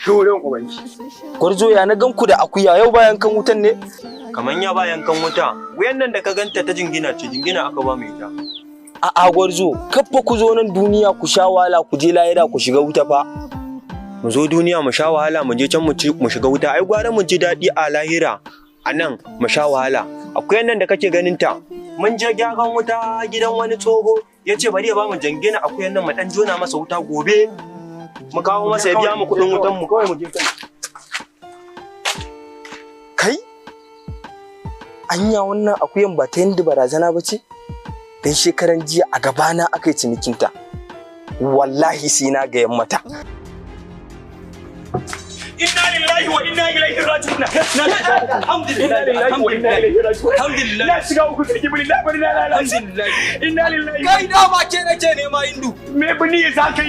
Shurin ubanki. Gwarzo ya na ganku da akuya yau bayan kan wutan ne? Kaman ya bayan kan wuta. Wuyan nan da ka ganta ta jingina ce, jingina aka ba mu ita. A'a gwarzo, kaffa ku zo nan duniya ku sha wahala ku je lahira ku shiga wuta fa. Mu zo duniya mu sha wahala mu je can mu shiga wuta. Ai gwara mu ji daɗi a lahira. A nan mu sha wahala. Akwai nan da kake ganin ta. Mun je gyaran wuta gidan wani tsoho. Ya ce bari ya ba mu jingina akwai nan mu ɗan jona masa wuta gobe. Mu kawo masa ya biya mu kuɗin wutan mu kawai mu je kan. Kai? Anya wannan akuyan ba ta yanda barazana ba ce? Dan shekaran jiya a gabana aka yi cinikinta. Wallahi sai na ga mata. Inna lillahi wa inna ilaihi raji'un. Alhamdulillah. Alhamdulillah. Na shiga uku sai kibri na bari na lalace. Alhamdulillah. Inna lillahi. Kai da ba ke nake nema Indu. Me bani ya